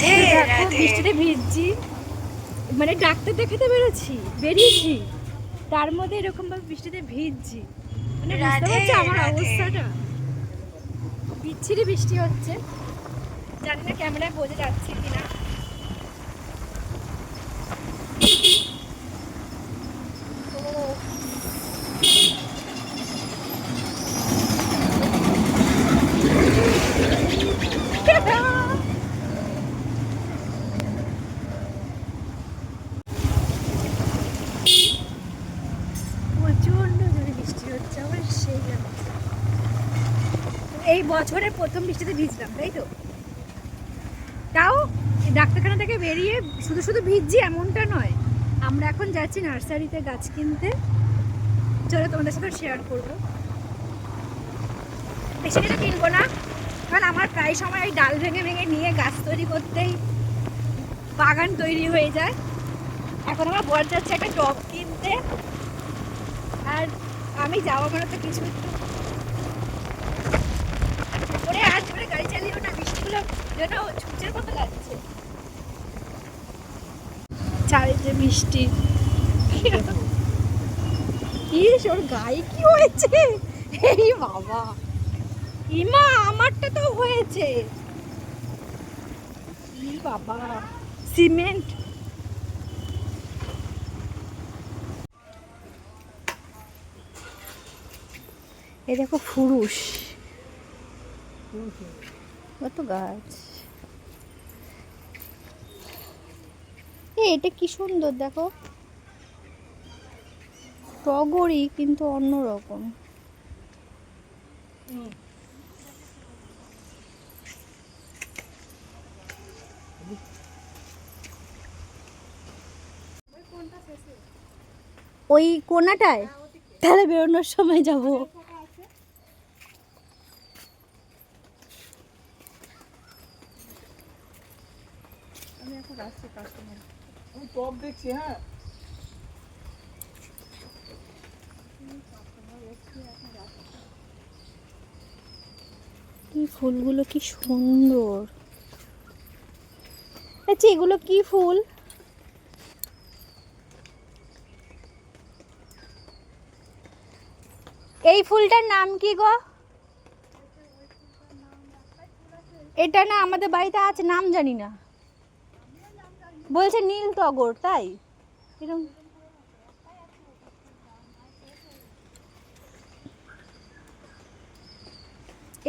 দেখো বৃষ্টিতে ভিজছি, মানে ডাক্তার দেখাতে বেরিয়েছি, তার মধ্যে এরকম ভাবে বৃষ্টিতে ভিজছি, মানে বুঝতে পারছো আমার অবস্থাটা। বিচ্ছিরি বৃষ্টি হচ্ছে, জানি না ক্যামেরায় বোঝা যাচ্ছে কিনা। প্রচন্ড জোরে বৃষ্টি হচ্ছে, আমার সেই লাগছে। এই বছরের প্রথম বৃষ্টিতে ভিজলাম, তাই তো? তাও ডাক্তারখানা থেকে বেরিয়ে শুধু শুধু ভিজছি এমনটা নয়। আমরা এখন যাচ্ছি নার্সারিতে গাছ কিনতে, চলো তোমাদের সাথে শেয়ার করবো। বেশি কিছু কিনবো না, কারণ আমার প্রায় সময় এই ডাল ভেঙে ভেঙে নিয়ে গাছ তৈরি করতেই বাগান তৈরি হয়ে যায়। এখন আমার বর যাচ্ছে একটা টব কিনতে, আর আমি যাওয়া মানে তো কিছু ওরে আর জোরে গাড়ি চালিয়েও না, বৃষ্টিগুলো যেন ছুঁচের মতো লাগছে। চারিদিকে বৃষ্টি, ইস ওর গায়ে কি হয়েছে, এই বাবা, ইমা আমারটা তো হয়েছে, ই বাবা সিমেন্ট। এই দেখো ফুরুষ, কত গাছ, এটা কি সুন্দর দেখো, টগরই কিন্তু অন্যরকম। ওই কোনাটায়, তাহলে বেরোনোর সময় যাব। আমি এখন আসছি কাস্টমার, আমি টপ দেখছি। হ্যাঁ কি ফুলগুলো কি সুন্দর, আচ্ছা এগুলো কি ফুল? এই ফুলটার নাম কি গো? এটা না আমাদের বাড়িতে আছে, নাম জানি না, বলছে নীল টগর, তাই এরকম।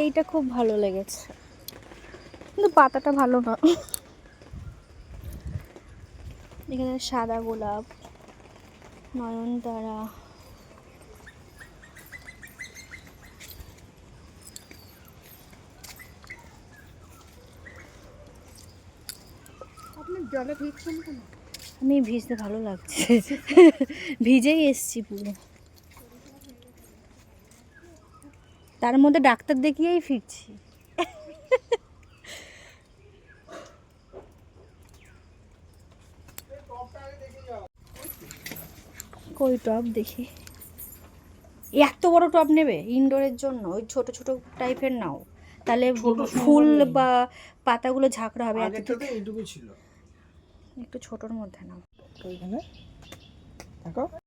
এইটা খুব ভালো লেগেছে, কিন্তু পাতাটা ভালো না। এখানে সাদা গোলাপ, নয়নতারা, আপনি জলে ভিজছেন কেন? আমি ভিজতে ভালো লাগছে, ভিজেই এসছি পুরো, তার মধ্যে ডাক্তার দেখিয়েই ফিরছি। কই টব দেখি, এত বড় টব নেবে ইনডোরের জন্য? ওই ছোট ছোট টাইপের নাও, তাহলে ফুল বা পাতাগুলো ঝাঁকড়া হবে। এইটুকু ছিল, একটু ছোটর মধ্যে নাও। ওইখানে দেখো।